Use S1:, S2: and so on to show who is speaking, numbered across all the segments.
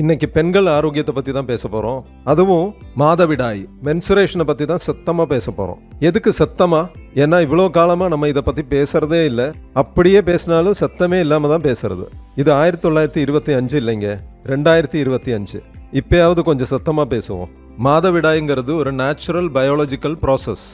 S1: இன்னைக்கு பெண்கள் ஆரோக்கியத்தை பற்றி தான் பேச போகிறோம். அதுவும் மாதவிடாய் மென்சுரேஷனை பற்றி தான் சத்தமாக பேச போகிறோம். எதுக்கு சத்தமா? ஏன்னா இவ்வளோ காலமாக நம்ம இதை பற்றி பேசுகிறதே இல்லை. அப்படியே பேசினாலும் சத்தமே இல்லாமல் தான் பேசுறது. இது 1925 இல்லைங்க, 2025. இப்பயாவது கொஞ்சம் சத்தமாக பேசுவோம். மாதவிடாய்ங்கிறது ஒரு நேச்சுரல் பயாலஜிக்கல் ப்ராசஸ்.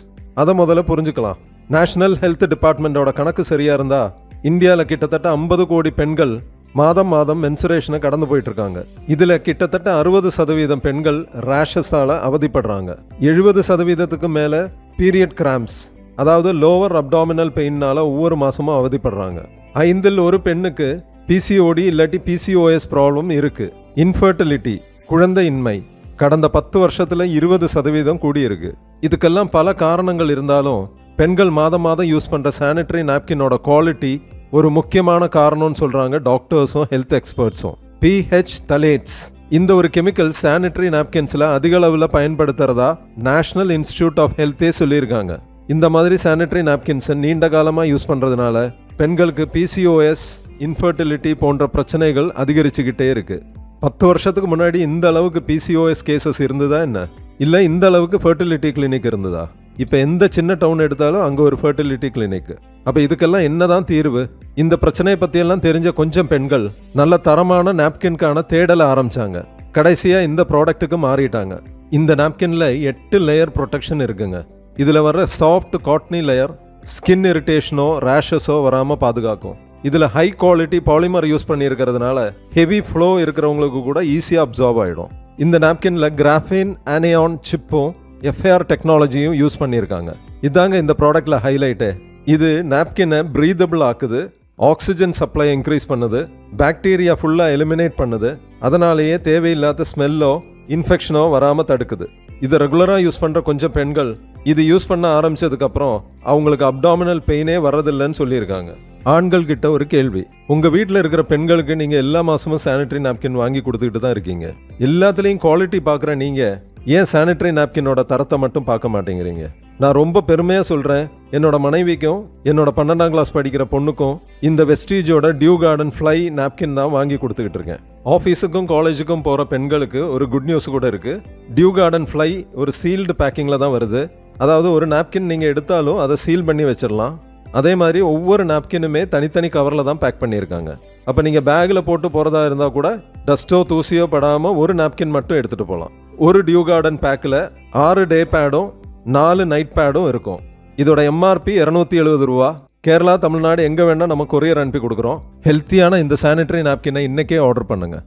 S1: அதை முதல்ல புரிஞ்சுக்கலாம். நேஷனல் ஹெல்த் டிபார்ட்மெண்ட்டோட கணக்கு சரியாக இருந்தால் இந்தியாவில் கிட்டத்தட்ட 50 கோடி பெண்கள் மாதம் மென்சுரேஷனை கடந்து போயிட்டு இருக்காங்க. இதுல கிட்டத்தட்ட 60% பெண்கள் ரேஷஸால அவதிப்படுறாங்க. 70% மேல பீரியட் கிராம்ஸ், அதாவது லோவர் அப்டாமினல் பெயின்னால ஒவ்வொரு மாசமும் அவதிப்படுறாங்க. 5 ஒரு பெண்ணுக்கு பிசிஓடி இல்லாட்டி பிசிஓஎஸ் ப்ராப்ளம் இருக்கு. இன்ஃபர்டிலிட்டி, குழந்தையின்மை கடந்த 10 வருஷத்துல 20% கூடியிருக்கு. இதுக்கெல்லாம் பல காரணங்கள் இருந்தாலும் பெண்கள் மாதம் யூஸ் பண்ற சானிட்டரி நாப்கினோட குவாலிட்டி ஒரு முக்கியமான காரணம்னு சொல்றாங்க டாக்டர்ஸும் ஹெல்த் எக்ஸ்பர்ட்ஸும். பிஹெச் தலேட்ஸ் இந்த ஒரு கெமிக்கல் சானிட்டரி நாப்கின்ஸ்ல அதிக அளவில் பயன்படுத்துறதா நேஷனல் இன்ஸ்டிடியூட் ஆஃப் ஹெல்த்தே சொல்லியிருக்காங்க. இந்த மாதிரி சானிட்டரி நாப்கின்ஸை நீண்ட காலமாக யூஸ் பண்றதுனால பெண்களுக்கு பிசிஓஎஸ், இன்ஃபர்டிலிட்டி போன்ற பிரச்சனைகள் அதிகரிச்சுக்கிட்டே இருக்கு. 10 வருஷத்துக்கு முன்னாடி இந்த அளவுக்கு பிசிஓஎஸ் கேசஸ் இருந்ததா என்ன? இல்லை இந்த அளவுக்கு ஃபர்டிலிட்டி கிளினிக் இருந்ததா? இப்போ எந்த சின்ன டவுன் எடுத்தாலும் அங்கே ஒரு ஃபர்டிலிட்டி கிளினிக். அப்போ இதுக்கெல்லாம் என்னதான் தீர்வு? இந்த பிரச்சனையை பற்றியெல்லாம் தெரிஞ்ச கொஞ்சம் பெண்கள் நல்ல தரமான நாப்கின்கான தேடலை ஆரம்பிச்சாங்க. கடைசியாக இந்த ப்ராடக்ட்டுக்கு மாறிட்டாங்க. இந்த நாப்கின்ல 8 லேயர் ப்ரொடெக்ஷன் இருக்குங்க. இதில் வர சாஃப்ட் காட்டனி லேயர் ஸ்கின் இரிட்டேஷனோ ரேஷஸோ வராமல் பாதுகாக்கும். இதில் ஹை குவாலிட்டி பாலிமர் யூஸ் பண்ணியிருக்கிறதுனால ஹெவி ஃப்ளோ இருக்கிறவங்களுக்கு கூட ஈஸியாக அப்சார்ப் ஆகிடும். இந்த நாப்கின்ல கிராஃபின் ஆனியான் சிப்பும் எஃப்ஏஆர் டெக்னாலஜியும் யூஸ் பண்ணியிருக்காங்க. இதாங்க இந்த ப்ராடக்ட்ல ஹைலைட்டு. இது நாப்கினை ப்ரீதபிள் ஆக்குது, ஆக்சிஜன் சப்ளை இன்க்ரீஸ் பண்ணுது, பாக்டீரியா ஃபுல்லாக எலிமினேட் பண்ணுது. அதனாலேயே தேவையில்லாத ஸ்மெல்லோ இன்ஃபெக்ஷனோ வராமல் தடுக்குது. இதை ரெகுலராக யூஸ் பண்ணுற கொஞ்சம் பெண்கள் இது யூஸ் பண்ண ஆரம்பிச்சதுக்கப்புறம் அவங்களுக்கு அப்டாமினல் பெயினே வர்றதில்லைன்னு சொல்லியிருக்காங்க. ஆண்கள் கிட்ட ஒரு கேள்வி. உங்கள் வீட்டில் இருக்கிற பெண்களுக்கு நீங்கள் எல்லா மாதமும் சானிட்டரி நாப்கின் வாங்கி கொடுத்துக்கிட்டு தான் இருக்கீங்க. எல்லாத்துலேயும் குவாலிட்டி பார்க்குற நீங்கள் ஏன் சானிட்டரி நாப்கினோட தரத்தை மட்டும் பார்க்க மாட்டேங்கிறீங்க? நான் ரொம்ப பெருமையாக சொல்கிறேன், என்னோட மனைவிக்கும் என்னோட 12ஆம் கிளாஸ் படிக்கிற பொண்ணுக்கும் இந்த வெஸ்டீஜோட டியூ கார்டன் ஃப்ளை நாப்கின் தான் வாங்கி கொடுத்துக்கிட்டு இருக்கேன். ஆஃபீஸுக்கும் காலேஜுக்கும் போகிற பெண்களுக்கு ஒரு குட் நியூஸ் கூட இருக்குது. டியூ கார்டன் ஃப்ளை ஒரு சீல்டு பேக்கிங்கில் தான் வருது. அதாவது ஒரு நாப்கின் நீங்கள் எடுத்தாலும் அதை சீல் பண்ணி வச்சிடலாம். அதே மாதிரி ஒவ்வொரு நாப்கினுமே தனித்தனி கவரில் தான் பேக் பண்ணியிருக்காங்க. அப்போ நீங்கள் பேக்கில் போட்டு போகிறதா இருந்தால் கூட டஸ்ட்டோ தூசியோ படாமல் ஒரு நாப்கின் மட்டும் எடுத்துகிட்டு போகலாம். ஒரு டியூ கார்டன் பேக்கில் 6 டே பேடும் 4 நைட் பேடும் இருக்கும். இதோட எம்ஆர்பி 270 ரூபா. கேரளா, தமிழ்நாடு எங்கே வேணால் நம்ம கொரியர் அனுப்பி கொடுக்குறோம். ஹெல்த்தியான இந்த சானிட்டரி நாப்கினை இன்றைக்கே ஆர்டர் பண்ணுங்கள்.